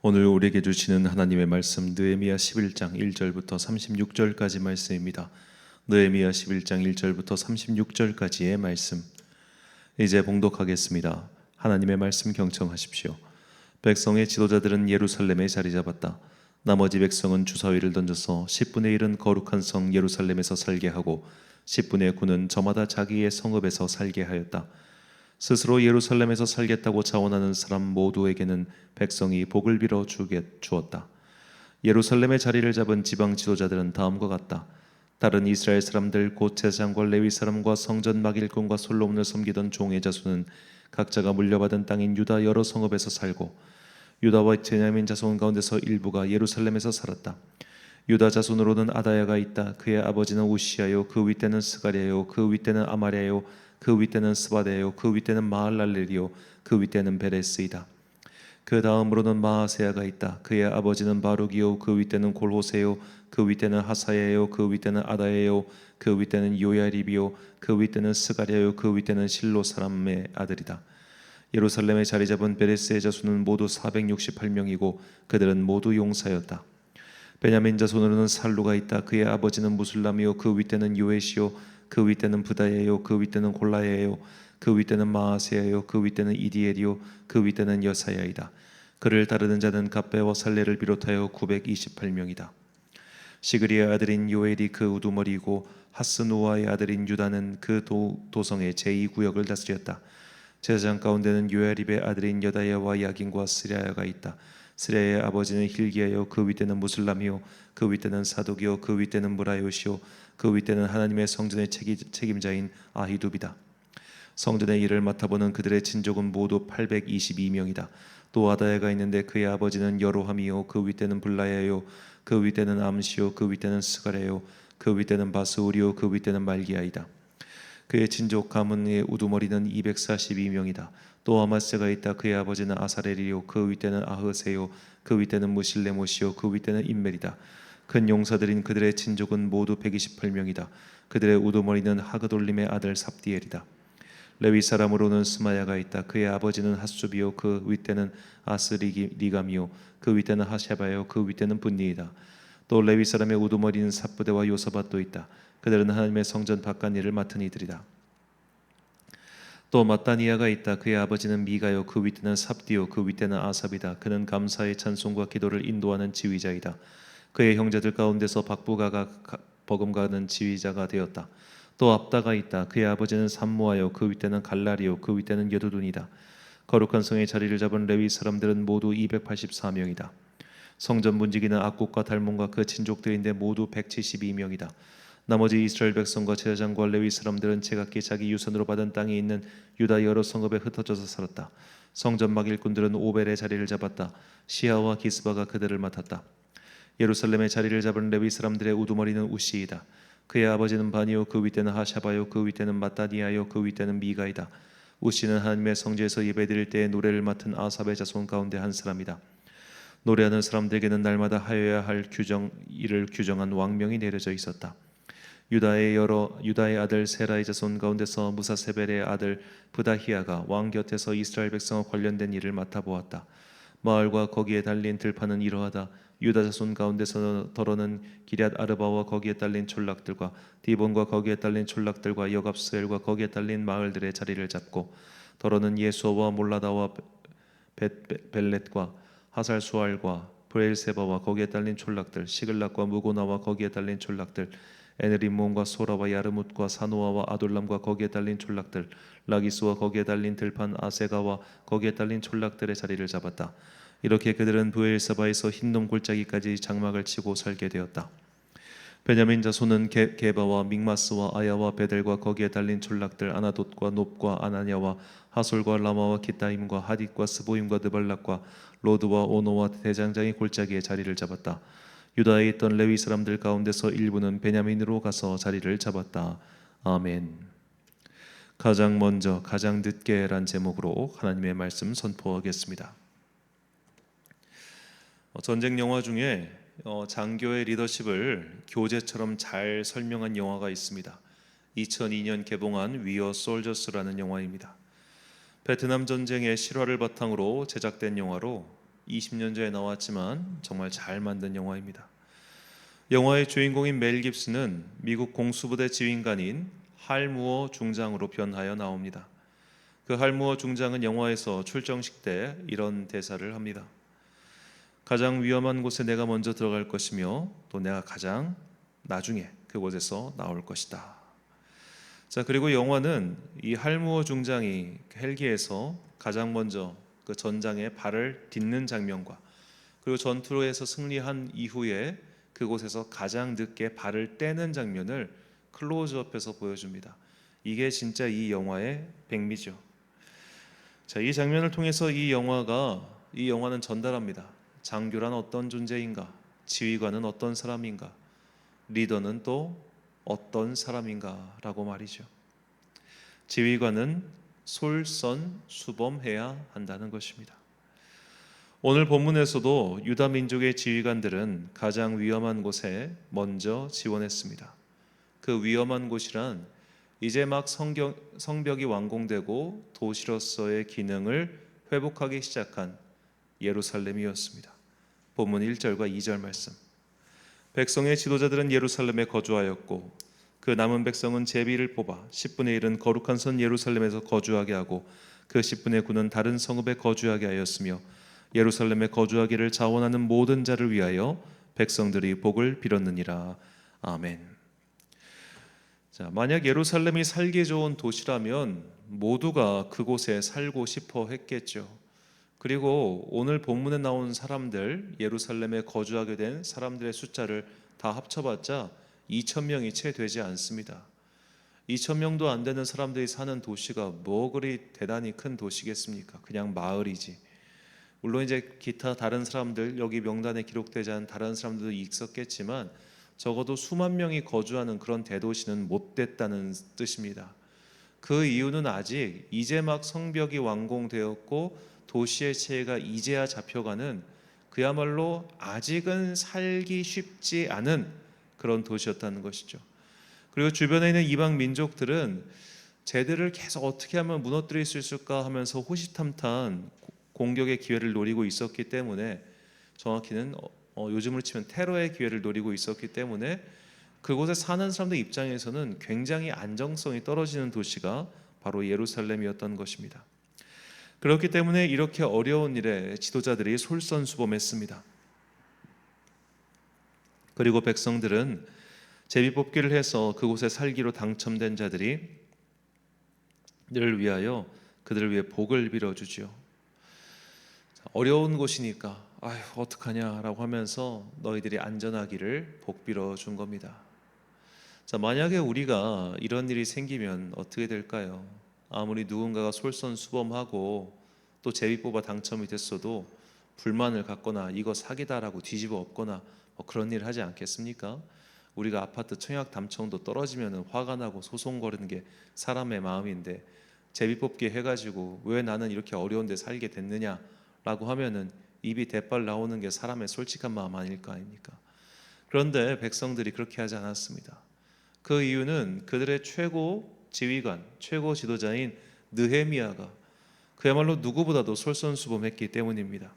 오늘 우리에게 주시는 하나님의 말씀 느헤미야 11장 1절부터 36절까지 말씀입니다. 느헤미야 11장 1절부터 36절까지의 말씀. 이제 봉독하겠습니다. 하나님의 말씀 경청하십시오. 백성의 지도자들은 예루살렘에 자리 잡았다. 나머지 백성은 주사위를 던져서 10분의 1은 거룩한 성 예루살렘에서 살게 하고 10분의 9는 저마다 자기의 성읍에서 살게 하였다. 스스로 예루살렘에서 살겠다고 자원하는 사람 모두에게는 백성이 복을 빌어 주었다. 예루살렘의 자리를 잡은 지방 지도자들은 다음과 같다. 다른 이스라엘 사람들 곧 제사장과 레위 사람과 성전 막일꾼과 솔로몬을 섬기던 종의 자손은 각자가 물려받은 땅인 유다 여러 성읍에서 살고 유다와 베냐민 자손 가운데서 일부가 예루살렘에서 살았다. 유다 자손으로는 아다야가 있다. 그의 아버지는 우시아요, 그 윗대는 스가랴요, 그 윗대는 아마랴요, 그 윗대는 스바데요, 그 윗대는 마할랄렐이요, 그 윗대는 베레스이다. 그 다음으로는 마아세야가 있다. 그의 아버지는 바룩이요, 그 윗대는 골호세요, 그 윗대는 하사야요, 그 윗대는 아다야요, 그 윗대는 요야립이요, 그 윗대는 스가랴요, 그 윗대는 실로 사람의 아들이다. 예루살렘에 자리 잡은 베레스의 자손은 모두 468명이고 그들은 모두 용사였다. 베냐민 자손으로는 살루가 있다. 그의 아버지는 무술람이요, 그 윗대는 요에시요, 그 윗대는 부다예요, 그 윗대는 골라예요, 그 윗대는 마아세야요, 그 윗대는 이디엘이요, 그 윗대는 여사야이다. 그를 따르는 자는 갑배와 살레를 비롯하여 928명이다. 시그리의 아들인 요엘이 그 우두머리이고 하스누아의 아들인 유다는 그 도성의 제2구역을 다스렸다. 제사장 가운데는 요야립의 아들인 여다야와 야긴과 스랴야가 있다. 스랴의 아버지는 힐기야요, 그 윗대는 무슬람이요, 그 윗대는 사독이요, 그 윗대는 무라요시요, 그 윗대는 하나님의 성전의 책임자인 아히둡이다. 성전의 일을 맡아보는 그들의 친족은 모두 822명이다. 또 아다야가 있는데 그의 아버지는 여로함이요, 그 윗대는 블라야요, 그 윗대는 암시요, 그 윗대는 스가랴요, 그 윗대는 바스우리요, 그 윗대는 말기야이다. 그의 친족 가문의 우두머리는 242명이다. 또 아마스가 있다. 그의 아버지는 아사렐이요, 그 윗대는 아흐세요, 그 윗대는 무실레못이요, 그 윗대는 인멜이다. 큰 용사들인 그들의 친족은 모두 128명이다. 그들의 우두머리는 하그돌림의 아들 삽디엘이다. 레위 사람으로는 스마야가 있다. 그의 아버지는 핫수비요, 그 윗대는 아스리감이요, 그 윗대는 하샤바요, 그 윗대는 분니이다. 또 레위 사람의 우두머리는 삽부대와 요사밧도 있다. 그들은 하나님의 성전 바깥 일을 맡은 이들이다. 또 마따니아가 있다. 그의 아버지는 미가요, 그 윗대는 삽디요, 그 윗대는 아삽이다. 그는 감사의 찬송과 기도를 인도하는 지휘자이다. 그의 형제들 가운데서 박부가가 버금가는 지휘자가 되었다. 또 압다가 있다. 그의 아버지는 삼무아요, 그 윗대는 갈라리요, 그 윗대는 여두둔이다. 거룩한 성의 자리를 잡은 레위 사람들은 모두 284명이다. 성전 문지기는 악국과 달몬과 그 친족들인데 모두 172명이다. 나머지 이스라엘 백성과 제사장과 레위 사람들은 제각기 자기 유산으로 받은 땅에 있는 유다 여러 성읍에 흩어져서 살았다. 성전 막일꾼들은 오벨의 자리를 잡았다. 시아와 기스바가 그들을 맡았다. 예루살렘의 자리를 잡은 레위 사람들의 우두머리는 우시이다. 그의 아버지는 바니요, 그 윗대는 하샤바요, 그 윗대는 마따니아요, 그 윗대는 미가이다. 우시는 하나님의 성지에서 예배드릴 때에 노래를 맡은 아삽의 자손 가운데 한 사람이다. 노래하는 사람들에게는 날마다 하여야 할 일을 규정한 왕명이 내려져 있었다. 유다의 아들 세라의 자손 가운데서 무사세벨의 아들 부다히야가 왕 곁에서 이스라엘 백성과 관련된 일을 맡아보았다. 마을과 거기에 달린 들판은 이러하다. 유다 자손 가운데서 더러는 기럇 아르바와 거기에 딸린 촌락들과 디본과 거기에 딸린 촌락들과 여갑스엘과 거기에 딸린 마을들의 자리를 잡고 더러는 예수와 몰라다와 벳벨렛과 하살수알과 브엘세바와 거기에 딸린 촌락들, 시글락과 무고나와 거기에 딸린 촌락들, 에느림몬과 소라와 야르뭇과 사노아와 아돌람과 거기에 딸린 촌락들, 라기스와 거기에 달린 들판 아세가와 거기에 딸린 촌락들의 자리를 잡았다. 이렇게 그들은 브엘세바에서 흰놈 골짜기까지 장막을 치고 살게 되었다. 베냐민 자손은 게바와 믹마스와 아야와 베델과 거기에 달린 촌락들, 아나돗과 놉과 아나냐와 하솔과 라마와 기타임과 하딧과 스보임과 느발락과 로드와 오노와 대장장이 골짜기에 자리를 잡았다. 유다에 있던 레위 사람들 가운데서 일부는 베냐민으로 가서 자리를 잡았다. 아멘. 가장 먼저 가장 늦게란 제목으로 하나님의 말씀 선포하겠습니다. 전쟁 영화 중에 장교의 리더십을 교재처럼 잘 설명한 영화가 있습니다. 2002년 개봉한 위어 솔저스라는 영화입니다. 베트남 전쟁의 실화를 바탕으로 제작된 영화로 20년 전에 나왔지만 정말 잘 만든 영화입니다. 영화의 주인공인 멜 깁슨은 미국 공수부대 지휘관인 할 무어 중장으로 변하여 나옵니다. 그 할 무어 중장은 영화에서 출정식 때 이런 대사를 합니다. 가장 위험한 곳에 내가 먼저 들어갈 것이며 또 내가 가장 나중에 그곳에서 나올 것이다. 자, 그리고 영화는 이 할 무어 중장이 헬기에서 가장 먼저 그 전장에 발을 딛는 장면과 그리고 전투에서 승리한 이후에 그곳에서 가장 늦게 발을 떼는 장면을 클로즈업해서 보여줍니다. 이게 진짜 이 영화의 백미죠. 자, 이 장면을 통해서 이 영화는 전달합니다. 장교란 어떤 존재인가? 지휘관은 어떤 사람인가? 리더는 또 어떤 사람인가? 라고 말이죠. 지휘관은 솔선수범해야 한다는 것입니다. 오늘 본문에서도 유다 민족의 지휘관들은 가장 위험한 곳에 먼저 지원했습니다. 그 위험한 곳이란 이제 막 성벽이 완공되고 도시로서의 기능을 회복하기 시작한 예루살렘이었습니다. 본문 1절과 2절 말씀. 백성의 지도자들은 예루살렘에 거주하였고 그 남은 백성은 제비를 뽑아 10분의 1은 거룩한 선 예루살렘에서 거주하게 하고 그 10분의 9는 다른 성읍에 거주하게 하였으며 예루살렘에 거주하기를 자원하는 모든 자를 위하여 백성들이 복을 빌었느니라. 아멘. 자, 만약 예루살렘이 살기 좋은 도시라면 모두가 그곳에 살고 싶어 했겠죠. 그리고 오늘 본문에 나온 사람들, 예루살렘에 거주하게 된 사람들의 숫자를 다 합쳐봤자 2,000명이 채 되지 않습니다. 2,000명도 안 되는 사람들이 사는 도시가 뭐 그리 대단히 큰 도시겠습니까? 그냥 마을이지. 물론 이제 기타 다른 사람들, 여기 명단에 기록되지 않은 다른 사람들도 있었겠지만 적어도 수만 명이 거주하는 그런 대도시는 못 됐다는 뜻입니다. 그 이유는 아직 이제 막 성벽이 완공되었고 도시의 체계가 이제야 잡혀가는 그야말로 아직은 살기 쉽지 않은 그런 도시였다는 것이죠. 그리고 주변에 있는 이방 민족들은 쟤들을 계속 어떻게 하면 무너뜨릴 수 있을까 하면서 호시탐탐 공격의 기회를 노리고 있었기 때문에, 정확히는 요즘으로 치면 테러의 기회를 노리고 있었기 때문에 그곳에 사는 사람들 입장에서는 굉장히 안정성이 떨어지는 도시가 바로 예루살렘이었던 것입니다. 그렇기 때문에 이렇게 어려운 일에 지도자들이 솔선수범했습니다. 그리고 백성들은 제비뽑기를 해서 그곳에 살기로 당첨된 자들을 위하여 그들을 위해 복을 빌어주지요. 어려운 곳이니까 아휴 어떡하냐라고 하면서 너희들이 안전하기를 복 빌어준 겁니다. 자, 만약에 우리가 이런 일이 생기면 어떻게 될까요? 아무리 누군가가 솔선수범하고 또 제비 뽑아 당첨이 됐어도 불만을 갖거나 이거 사기다라고 뒤집어 엎거나 그런 일을 하지 않겠습니까? 우리가 아파트 청약 당첨도 떨어지면 화가 나고 소송 거리는 게 사람의 마음인데, 제비 뽑기 해가지고 왜 나는 이렇게 어려운데 살게 됐느냐라고 하면은 입이 대빨 나오는 게 사람의 솔직한 마음 아닐 거 아닙니까? 그런데 백성들이 그렇게 하지 않았습니다. 그 이유는 그들의 최고 지휘관, 최고 지도자인 느헤미야가 그야말로 누구보다도 솔선수범했기 때문입니다.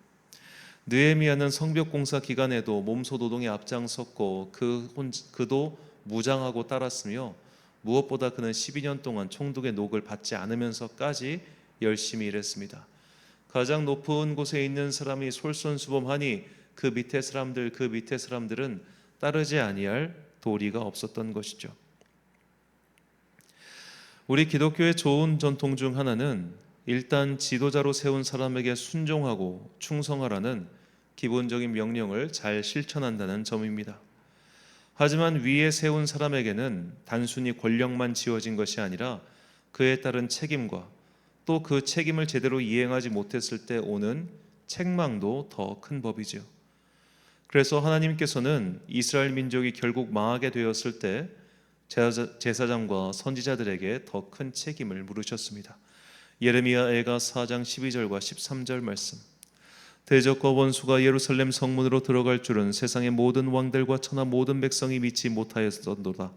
느헤미야는 성벽 공사 기간에도 몸소 노동에 앞장섰고 그도 무장하고 따랐으며 무엇보다 그는 12년 동안 총독의 녹을 받지 않으면서까지 열심히 일했습니다. 가장 높은 곳에 있는 사람이 솔선수범하니 그 밑에 사람들은 따르지 아니할 도리가 없었던 것이죠. 우리 기독교의 좋은 전통 중 하나는 일단 지도자로 세운 사람에게 순종하고 충성하라는 기본적인 명령을 잘 실천한다는 점입니다. 하지만 위에 세운 사람에게는 단순히 권력만 지어진 것이 아니라 그에 따른 책임과 또 그 책임을 제대로 이행하지 못했을 때 오는 책망도 더 큰 법이죠. 그래서 하나님께서는 이스라엘 민족이 결국 망하게 되었을 때 제사장과 선지자들에게 더 큰 책임을 물으셨습니다. 예레미야애가 4장 12절과 13절 말씀. 대적과 원수가 예루살렘 성문으로 들어갈 줄은 세상의 모든 왕들과 천하 모든 백성이 믿지 못하였었도다.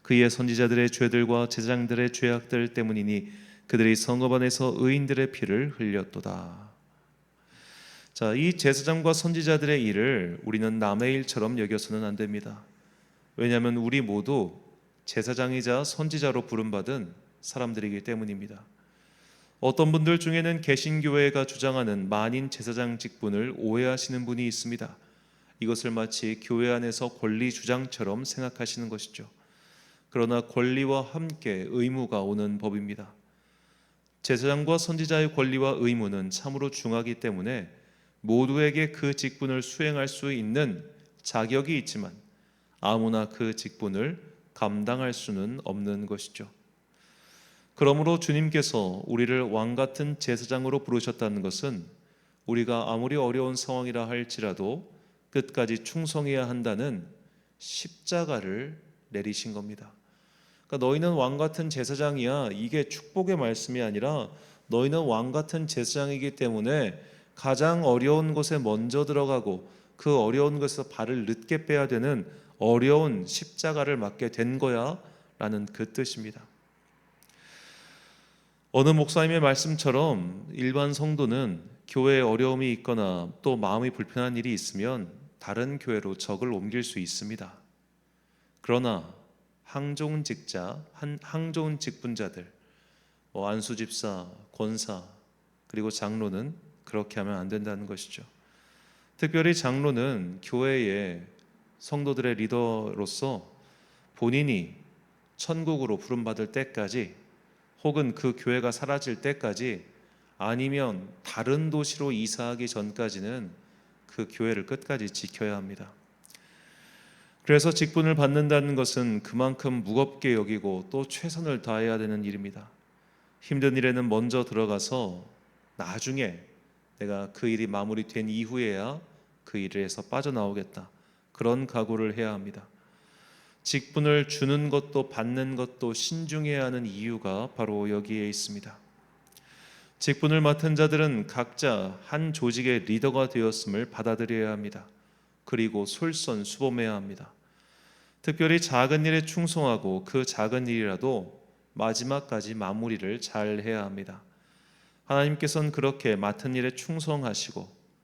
그의 선지자들의 죄들과 제사장들의 죄악들 때문이니 그들이 성읍 안에서 의인들의 피를 흘렸도다. 자, 이 제사장과 선지자들의 일을 우리는 남의 일처럼 여겨서는 안 됩니다. 왜냐하면 우리 모두 제사장이자 선지자로 부름받은 사람들이기 때문입니다. 어떤 분들 중에는 개신교회가 주장하는 만인 제사장 직분을 오해하시는 분이 있습니다. 이것을 마치 교회 안에서 권리 주장처럼 생각하시는 것이죠. 그러나 권리와 함께 의무가 오는 법입니다. 제사장과 선지자의 권리와 의무는 참으로 중하기 때문에 모두에게 그 직분을 수행할 수 있는 자격이 있지만 아무나 그 직분을 감당할 수는 없는 것이죠. 그러므로 주님께서 우리를 왕 같은 제사장으로 부르셨다는 것은 우리가 아무리 어려운 상황이라 할지라도 끝까지 충성해야 한다는 십자가를 내리신 겁니다. 그러니까 너희는 왕 같은 제사장이야, 이게 축복의 말씀이 아니라 너희는 왕 같은 제사장이기 때문에 가장 어려운 곳에 먼저 들어가고 그 어려운 곳에서 발을 늦게 빼야 되는 어려운 십자가를 맞게 된 거야 라는 그 뜻입니다. 어느 목사님의 말씀처럼 일반 성도는 교회에 어려움이 있거나 또 마음이 불편한 일이 있으면 다른 교회로 적을 옮길 수 있습니다. 그러나 항좋은 직분자들, 안수집사, 권사, 그리고 장로는 그렇게 하면 안 된다는 것이죠. 특별히 장로는 교회의 성도들의 리더로서 본인이 천국으로 부름받을 때까지 혹은 그 교회가 사라질 때까지 아니면 다른 도시로 이사하기 전까지는 그 교회를 끝까지 지켜야 합니다. 그래서 직분을 받는다는 것은 그만큼 무겁게 여기고 또 최선을 다해야 되는 일입니다. 힘든 일에는 먼저 들어가서 나중에 내가 그 일이 마무리된 이후에야 그 일에서 빠져나오겠다, 그런 각오를 해야 합니다. 직분을 주는 것도 받는 것도 신중해야 하는 이유가 바로 여기에 있습니다. 직분을 맡은 자들은 각자 한 조직의 리더가 되었음을 받아들여야 합니다. 그리고 솔선수범해야 합니다. 특별히 작은 일에 충성하고 그 작은 일이라도 마지막까지 마무리를 잘 해야 합니다. 하나님께서는 그렇게 맡은 일에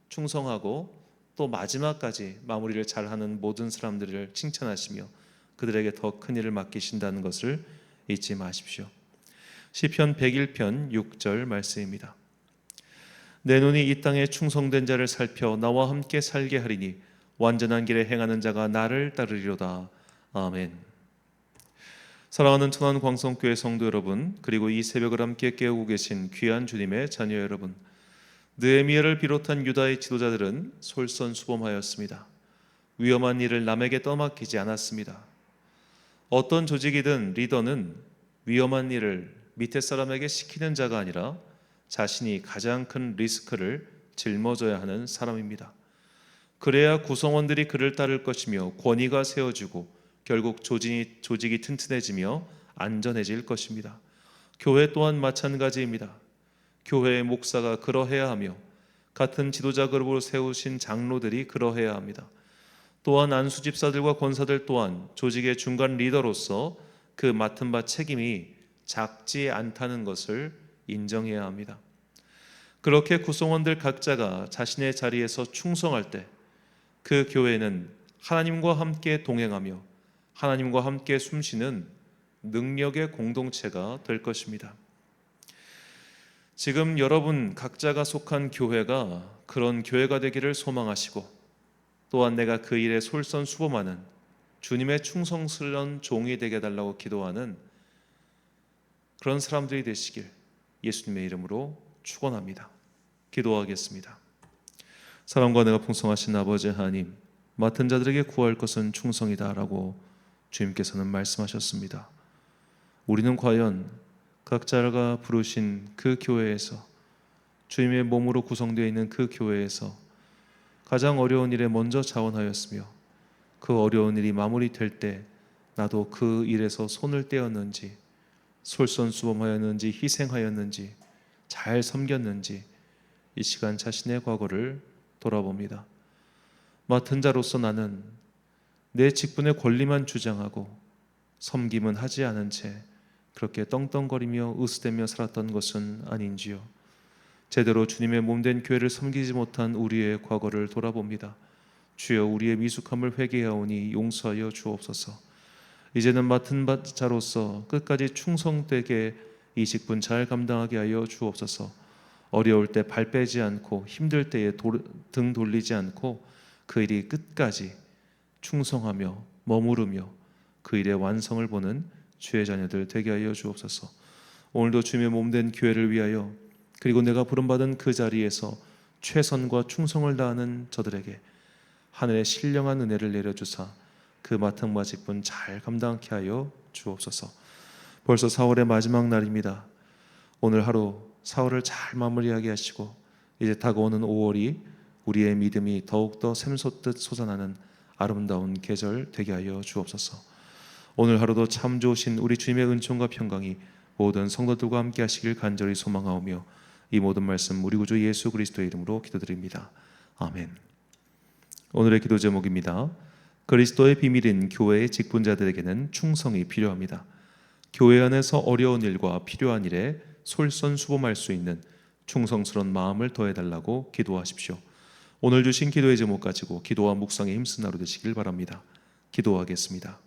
충성하고 또 마지막까지 마무리를 잘하는 모든 사람들을 칭찬하시며 그들에게 더 큰 일을 맡기신다는 것을 잊지 마십시오. 시편 101편 6절 말씀입니다. 내 눈이 이 땅에 충성된 자를 살펴 나와 함께 살게 하리니 완전한 길에 행하는 자가 나를 따르리로다. 아멘. 사랑하는 천안광성교회 성도 여러분, 그리고 이 새벽을 함께 깨우고 계신 귀한 주님의 자녀 여러분, 느헤미야를 비롯한 유다의 지도자들은 솔선수범하였습니다. 위험한 일을 남에게 떠맡기지 않았습니다. 어떤 조직이든 리더는 위험한 일을 밑에 사람에게 시키는 자가 아니라 자신이 가장 큰 리스크를 짊어져야 하는 사람입니다. 그래야 구성원들이 그를 따를 것이며 권위가 세워지고 결국 조직이 튼튼해지며 안전해질 것입니다. 교회 또한 마찬가지입니다. 교회의 목사가 그러해야 하며 같은 지도자 그룹으로 세우신 장로들이 그러해야 합니다. 또한 안수집사들과 권사들 또한 조직의 중간 리더로서 그 맡은 바 책임이 작지 않다는 것을 인정해야 합니다. 그렇게 구성원들 각자가 자신의 자리에서 충성할 때 그 교회는 하나님과 함께 동행하며 하나님과 함께 숨쉬는 능력의 공동체가 될 것입니다. 지금 여러분 각자가 속한 교회가 그런 교회가 되기를 소망하시고 또한 내가 그 일에 솔선수범하는 주님의 충성스러운 종이 되게 해달라고 기도하는 그런 사람들이 되시길 예수님의 이름으로 축원합니다. 기도하겠습니다. 사랑과 은혜가 풍성하신 아버지 하나님, 맡은 자들에게 구할 것은 충성이다라고 주님께서는 말씀하셨습니다. 우리는 과연 각자가 부르신 그 교회에서, 주님의 몸으로 구성되어 있는 그 교회에서 가장 어려운 일에 먼저 자원하였으며 그 어려운 일이 마무리될 때 나도 그 일에서 손을 떼었는지, 솔선수범하였는지, 희생하였는지, 잘 섬겼는지 이 시간 자신의 과거를 돌아봅니다. 맡은 자로서 나는 내 직분의 권리만 주장하고 섬김은 하지 않은 채 그렇게 떵떵거리며 으스대며 살았던 것은 아닌지요. 제대로 주님의 몸된 교회를 섬기지 못한 우리의 과거를 돌아봅니다. 주여, 우리의 미숙함을 회개하오니 용서하여 주옵소서. 이제는 맡은 자로서 끝까지 충성되게 이 직분 잘 감당하게 하여 주옵소서. 어려울 때 발 빼지 않고 힘들 때에 등 돌리지 않고 그 일이 끝까지 충성하며 머무르며 그 일의 완성을 보는 주의 자녀들 되게 하여 주옵소서. 오늘도 주님의 몸된 교회를 위하여, 그리고 내가 부름받은 그 자리에서 최선과 충성을 다하는 저들에게 하늘의 신령한 은혜를 내려주사 그 맡은 바 직분 잘 감당케 하여 주옵소서. 벌써 4월의 마지막 날입니다. 오늘 하루 4월을 잘 마무리하게 하시고 이제 다가오는 5월이 우리의 믿음이 더욱더 샘솟듯 솟아나는 아름다운 계절 되게 하여 주옵소서. 오늘 하루도 참 좋으신 우리 주님의 은총과 평강이 모든 성도들과 함께 하시길 간절히 소망하오며 이 모든 말씀 우리 구주 예수 그리스도의 이름으로 기도드립니다. 아멘. 오늘의 기도 제목입니다. 그리스도의 비밀인 교회의 직분자들에게는 충성이 필요합니다. 교회 안에서 어려운 일과 필요한 일에 솔선수범할 수 있는 충성스러운 마음을 더해달라고 기도하십시오. 오늘 주신 기도의 제목 가지고 기도와 묵상에 힘쓴 하루 되시길 바랍니다. 기도하겠습니다.